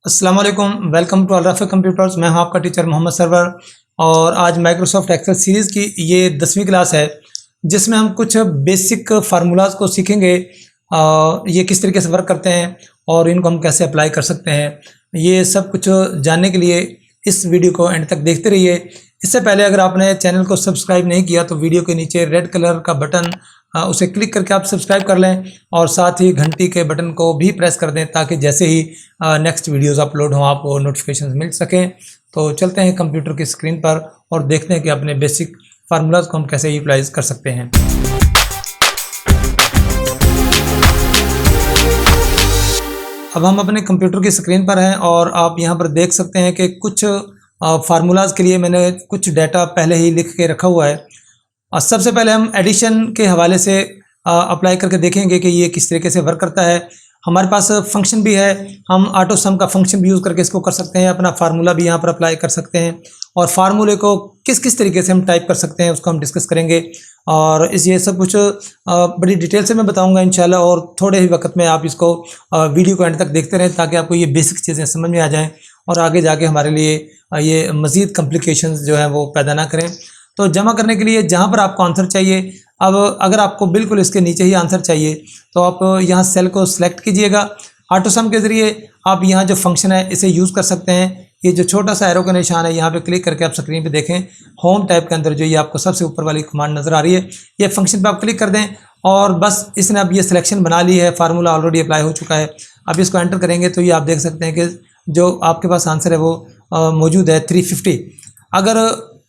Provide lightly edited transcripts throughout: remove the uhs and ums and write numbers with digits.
अस्सलाम वालेकुम, welcome to अल-रफ़ी computers. मैं हूं आपका टीचर मोहम्मद सरवर और आज माइक्रोसॉफ्ट एक्सेल सीरीज़ की ये 10वीं क्लास है जिसमें हम कुछ बेसिक फार्मूलाज को सीखेंगे। ये किस तरीके से वर्क करते हैं और इनको हम कैसे अप्लाई कर सकते हैं, ये सब कुछ जानने के लिए इस वीडियो को एंड तक देखते रहिए। इससे पहले अगर आपने चैनल को सब्सक्राइब नहीं किया तो वीडियो के नीचे रेड कलर का बटन उसे क्लिक करके आप सब्सक्राइब कर लें और साथ ही घंटी के बटन को भी प्रेस कर दें ताकि जैसे ही नेक्स्ट वीडियोस अपलोड हों आपको नोटिफिकेशन मिल सकें। तो चलते हैं कंप्यूटर की स्क्रीन पर और देखते हैं कि अपने बेसिक फार्मूलाज को हम कैसे यूटिलाइज कर सकते हैं। अब हम अपने कंप्यूटर की स्क्रीन पर हैं और आप यहाँ पर देख सकते हैं कि कुछ फार्मूलाज के लिए मैंने कुछ डाटा पहले ही लिख के रखा हुआ है। और सबसे पहले हम एडिशन के हवाले से अप्लाई करके देखेंगे कि ये किस तरीके से वर्क करता है। हमारे पास फंक्शन भी है, हम ऑटो सम का फंक्शन भी यूज़ करके इसको कर सकते हैं, अपना फार्मूला भी यहाँ पर अप्लाई कर सकते हैं और फार्मूले को किस किस तरीके से हम टाइप कर सकते हैं उसको हम डिस्कस करेंगे। और इस ये सब कुछ बड़ी डिटेल से मैं बताऊंगा इंशाल्लाह और थोड़े ही वक्त में आप इसको वीडियो को एंड तक देखते रहें ताकि आपको ये बेसिक चीज़ें समझ में आ जाएँ और आगे जाके हमारे लिए ये मज़ीद कॉम्प्लिकेशंस जो है वो पैदा ना करें। तो जमा करने के लिए जहाँ पर आपको आंसर चाहिए, अब अगर आपको बिल्कुल इसके नीचे ही आंसर चाहिए तो आप यहाँ सेल को सिलेक्ट कीजिएगा। ऑटो सम के ज़रिए आप यहाँ जो फंक्शन है इसे यूज़ कर सकते हैं। ये जो छोटा सा एरो का निशान है यहाँ पे क्लिक करके आप स्क्रीन पे देखें, होम टैब के अंदर जो ये आपको सबसे ऊपर वाली कमांड नज़र आ रही है, ये फंक्शन पे आप क्लिक कर दें और बस इसने अब ये सिलेक्शन बना ली है, फार्मूला ऑलरेडी अप्लाई हो चुका है। अब इसको एंटर करेंगे तो ये आप देख सकते हैं कि जो आपके पास आंसर है वो मौजूद है 350। अगर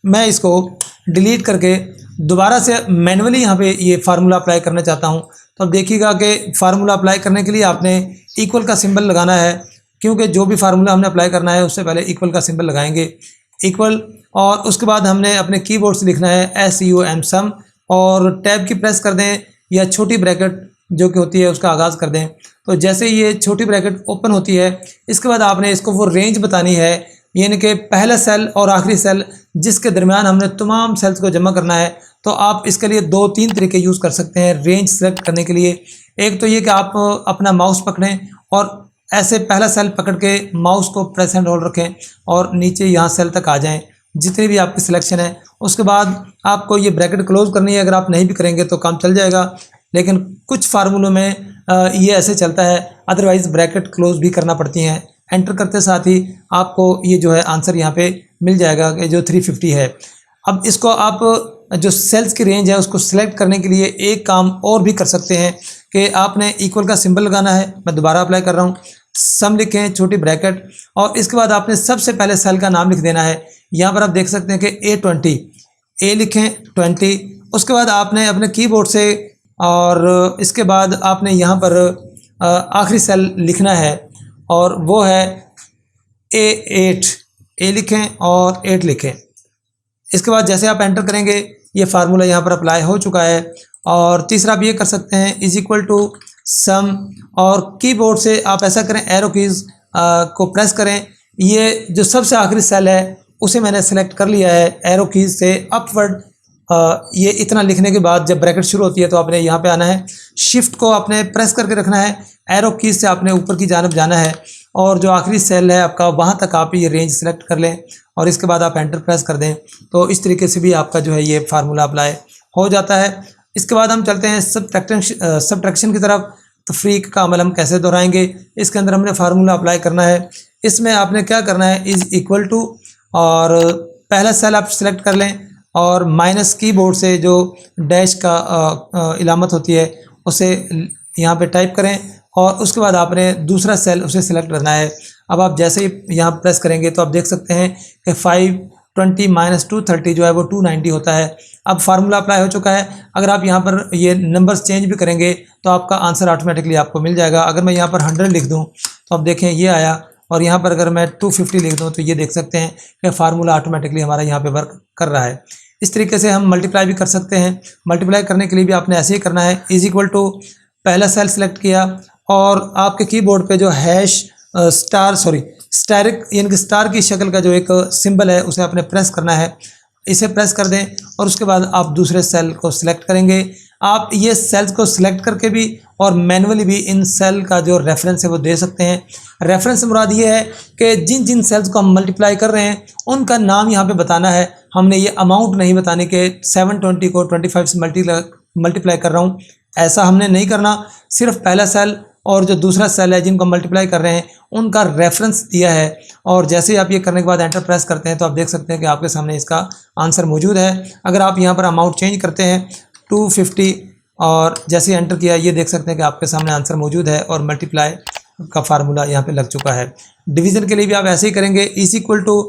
मैं इसको डिलीट करके दोबारा से मैनुअली यहाँ पे ये फार्मूला अप्लाई करना चाहता हूँ तो अब देखिएगा कि फार्मूला अप्लाई करने के लिए आपने इक्वल का सिंबल लगाना है, क्योंकि जो भी फार्मूला हमने अप्लाई करना है उससे पहले इक्वल का सिंबल लगाएंगे, इक्वल। और उसके बाद हमने अपने कीबोर्ड से लिखना है SUM सम और टैब की प्रेस कर दें या छोटी ब्रैकेट जो कि होती है उसका आगाज़ कर दें। तो जैसे ये छोटी ब्रैकेट ओपन होती है इसके बाद आपने इसको वो रेंज बतानी है, यानी कि पहला सेल और आखिरी सेल जिसके दरमियान हमने तमाम सेल्स को जमा करना है। तो आप इसके लिए 2-3 तरीके यूज़ कर सकते हैं रेंज सेलेक्ट करने के लिए। एक तो ये कि आप अपना माउस पकड़ें और ऐसे पहला सेल पकड़ के माउस को प्रेस एंड होल्ड रखें और नीचे यहाँ सेल तक आ जाएं जितनी भी आपकी सिलेक्शन है। उसके बाद आपको ये ब्रैकेट क्लोज करनी है, अगर आप नहीं भी करेंगे तो काम चल जाएगा, लेकिन कुछ फार्मूलों में ये ऐसे चलता है, अदरवाइज़ ब्रैकेट क्लोज भी करना पड़ती हैं। एंटर करते साथ ही आपको ये जो है आंसर यहाँ पे मिल जाएगा कि जो 350 है। अब इसको आप जो सेल्स की रेंज है उसको सिलेक्ट करने के लिए एक काम और भी कर सकते हैं कि आपने इक्वल का सिंबल लगाना है। मैं दोबारा अप्लाई कर रहा हूँ, सम लिखें छोटी ब्रैकेट और इसके बाद आपने सबसे पहले सेल का नाम लिख देना है। यहाँ पर आप देख सकते हैं कि A20, A लिखें 20। उसके बाद आपने अपने कीबोर्ड से और इसके बाद आपने यहाँ पर आखिरी सेल लिखना है और वो है A8, A लिखें और 8 लिखें। इसके बाद जैसे आप एंटर करेंगे ये फार्मूला यहाँ पर अप्लाई हो चुका है। और तीसरा आप ये कर सकते हैं इज इक्वल टू सम और कीबोर्ड से आप ऐसा करें, एरो कीज़ को प्रेस करें। ये जो सबसे आखिरी सेल है उसे मैंने सेलेक्ट कर लिया है, एरो कीज़ से अपवर्ड ये इतना लिखने के बाद जब ब्रैकेट शुरू होती है तो आपने यहाँ पे आना है, शिफ्ट को आपने प्रेस करके रखना है, एरो कीज़ से आपने ऊपर की जानब जाना है और जो आखिरी सेल है आपका वहाँ तक आप ये रेंज सेलेक्ट कर लें और इसके बाद आप एंटर प्रेस कर दें। तो इस तरीके से भी आपका जो है ये फार्मूला अप्लाई हो जाता है। इसके बाद हम चलते हैं सबट्रैक्शन की तरफ। तफरीक का अमल हम कैसे दोहराएंगे, इसके अंदर हमने फार्मूला अप्लाई करना है। इसमें आपने क्या करना है, इज़ इक्वल टू और पहला सेल आप सेलेक्ट कर लें और माइनस कीबोर्ड से जो डैश का इलामत होती है उसे यहाँ पे टाइप करें और उसके बाद आपने दूसरा सेल उसे सिलेक्ट करना है। अब आप जैसे ही यहाँ प्रेस करेंगे तो आप देख सकते हैं कि 520 माइनस 230 जो है वो 290 होता है। अब फार्मूला अप्लाई हो चुका है। अगर आप यहाँ पर ये नंबर्स चेंज भी करेंगे तो आपका आंसर ऑटोमेटिकली आपको मिल जाएगा। अगर मैं यहाँ पर 100 लिख दूँ तो आप देखें ये आया और यहाँ पर अगर मैं 250 लिख दूँ तो ये देख सकते हैं कि फार्मूला ऑटोमेटिकली हमारा यहाँ पर वर्क कर रहा है। इस तरीके से हम मल्टीप्लाई भी कर सकते हैं। मल्टीप्लाई करने के लिए भी आपने ऐसे ही करना है, इज इक्वल टू पहला सेल सेलेक्ट किया और आपके कीबोर्ड पे जो हैश स्टारिक यानी कि स्टार की शक्ल का जो एक सिंबल है उसे आपने प्रेस करना है, इसे प्रेस कर दें और उसके बाद आप दूसरे सेल को सिलेक्ट करेंगे। आप ये सेल्स को सिलेक्ट करके भी और मैनुअली भी इन सेल का जो रेफरेंस है वो दे सकते हैं। रेफरेंस से मुराद ये है कि जिन जिन सेल्स को हम मल्टीप्लाई कर रहे हैं उनका नाम यहाँ पे बताना है। हमने ये अमाउंट नहीं बताने के 720 को 25 से मल्टीप्लाई कर रहा हूँ, ऐसा हमने नहीं करना। सिर्फ पहला सेल और जो दूसरा सेल है जिनको मल्टीप्लाई कर रहे हैं उनका रेफरेंस दिया है, और जैसे ही आप ये करने के बाद एंटर प्रेस करते हैं तो आप देख सकते हैं कि आपके सामने इसका आंसर मौजूद है। अगर आप यहाँ पर अमाउंट चेंज करते हैं 250 और जैसे ही एंटर किया ये देख सकते हैं कि आपके सामने आंसर मौजूद है और मल्टीप्लाई का फार्मूला यहाँ पे लग चुका है। डिवीज़न के लिए भी आप ऐसे ही करेंगे, इज इक्वल टू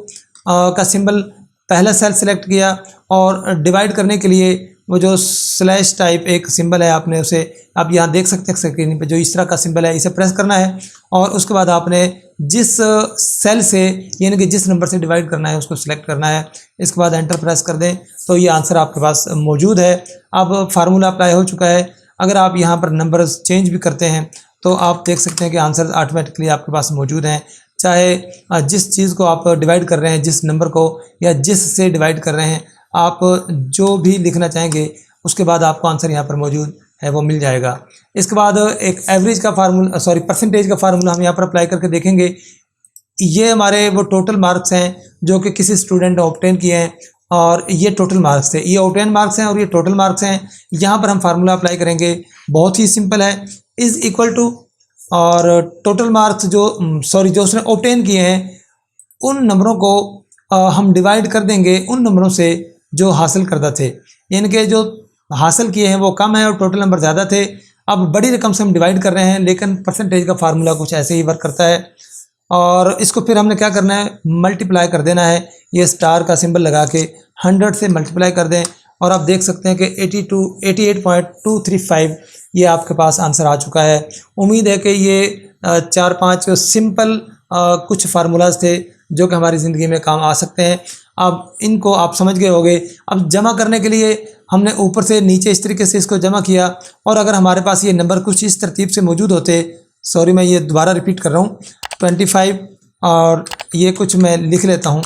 का सिंबल पहला सेल सेलेक्ट किया और डिवाइड करने के लिए वो जो स्लैश टाइप एक सिंबल है आपने उसे आप यहाँ देख सकते हैं स्क्रीन पे, जो इस तरह का सिंबल है इसे प्रेस करना है और उसके बाद आपने जिस सेल से यानी कि जिस नंबर से डिवाइड करना है उसको सिलेक्ट करना है। इसके बाद एंटर प्रेस कर दें तो ये आंसर आपके पास मौजूद है। अब फार्मूला अप्लाई हो चुका है। अगर आप यहाँ पर नंबर्स चेंज भी करते हैं तो आप देख सकते हैं कि आंसर ऑटोमेटिकली आपके पास मौजूद हैं। चाहे जिस चीज़ को आप डिवाइड कर रहे हैं, जिस नंबर को या जिस से डिवाइड कर रहे हैं, आप जो भी लिखना चाहेंगे उसके बाद आपको आंसर यहाँ पर मौजूद है वो मिल जाएगा। इसके बाद एक एवरेज का फार्मूला परसेंटेज का फार्मूला हम यहाँ पर अप्लाई करके देखेंगे। ये हमारे वो टोटल मार्क्स हैं जो कि किसी स्टूडेंट ने ऑब्टेन किए हैं और ये टोटल मार्क्स थे, ये ऑब्टेन मार्क्स हैं और ये टोटल मार्क्स हैं। यहाँ पर हम फार्मूला अप्लाई करेंगे, बहुत ही सिंपल है, इज़ इक्वल टू और टोटल मार्क्स जो उसने ऑब्टेन किए हैं उन नंबरों को हम डिवाइड कर देंगे उन नंबरों से जो हासिल करता थे, यानी कि जो हासिल किए हैं वो कम है और टोटल नंबर ज़्यादा थे। अब बड़ी रकम से हम डिवाइड कर रहे हैं, लेकिन परसेंटेज का फार्मूला कुछ ऐसे ही वर्क करता है। और इसको फिर हमने क्या करना है, मल्टीप्लाई कर देना है। ये स्टार का सिंबल लगा के 100 से मल्टीप्लाई कर दें और आप देख सकते हैं कि 88.235 ये आपके पास आंसर आ चुका है। उम्मीद है कि ये 4-5 सिंपल कुछ फार्मूलाज थे जो कि हमारी ज़िंदगी में काम आ सकते हैं। अब इनको आप समझ गए होंगे। अब जमा करने के लिए हमने ऊपर से नीचे इस तरीके से इसको जमा किया, और अगर हमारे पास ये नंबर कुछ इस तरतीब से मौजूद होते, सॉरी मैं ये दोबारा रिपीट कर रहा हूँ, 25 और ये कुछ मैं लिख लेता हूँ।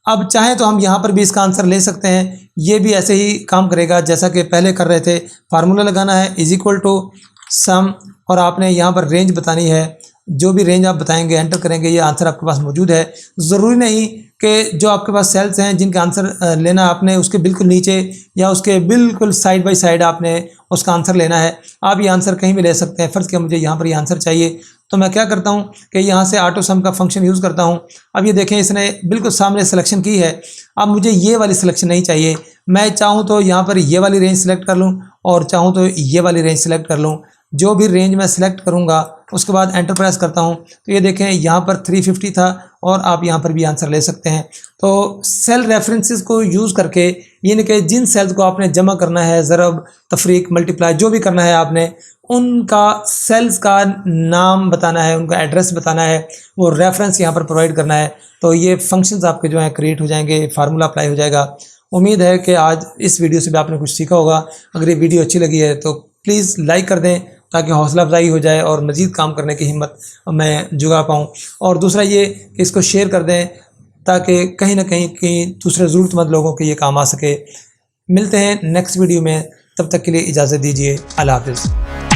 अब चाहें तो हम यहाँ पर भी इसका आंसर ले सकते हैं, ये भी ऐसे ही काम करेगा जैसा कि पहले कर रहे थे। फार्मूला लगाना है इज इक्वल टू सम और आपने यहाँ पर रेंज बतानी है, जो भी रेंज आप बताएंगे एंटर करेंगे ये आंसर आपके पास मौजूद है। ज़रूरी नहीं कि जो आपके पास सेल्स हैं जिनके आंसर लेना आपने उसके बिल्कुल नीचे या उसके बिल्कुल साइड बाय साइड आपने उसका आंसर लेना है। आप ये आंसर कहीं भी ले सकते हैं। फ़र्ज़ किया मुझे यहाँ पर ये आंसर चाहिए तो मैं क्या करता हूँ कि यहाँ से ऑटो सम का फंक्शन यूज़ करता हूँ। अब ये देखें इसने बिल्कुल सामने सिलेक्शन की है। अब मुझे ये वाली सिलेक्शन नहीं चाहिए, मैं चाहूँ तो यहाँ पर ये वाली रेंज सेलेक्ट कर लूँ और चाहूँ तो ये वाली रेंज सेलेक्ट कर लूँ। जो भी रेंज मैं सिलेक्ट करूँगा उसके बाद एंटर प्रेस करता हूँ तो ये देखें यहाँ पर 350 था और आप यहाँ पर भी आंसर ले सकते हैं। तो सेल रेफरेंसेस को यूज़ करके यानी कि जिन सेल्स को आपने जमा करना है, ज़रब, तफरीक, मल्टीप्लाई जो भी करना है आपने उनका सेल्स का नाम बताना है, उनका एड्रेस बताना है, वो रेफरेंस यहाँ पर प्रोवाइड करना है। तो ये फंक्शंस आपके जो हैं क्रिएट हो जाएंगे, फार्मूला अप्लाई हो जाएगा। उम्मीद है कि आज इस वीडियो से भी आपने कुछ सीखा होगा। अगर ये वीडियो अच्छी लगी है तो प्लीज़ लाइक कर दें ताकि हौसला अफजाई हो जाए और मज़ीद काम करने की हिम्मत मैं जुगा पाऊँ। और दूसरा ये कि इसको शेयर कर दें ताकि कहीं ना कहीं दूसरे ज़रूरतमंद लोगों के ये काम आ सके। मिलते हैं नेक्स्ट वीडियो में, तब तक के लिए इजाज़त दीजिए। अल्लाह हाफ़िज़।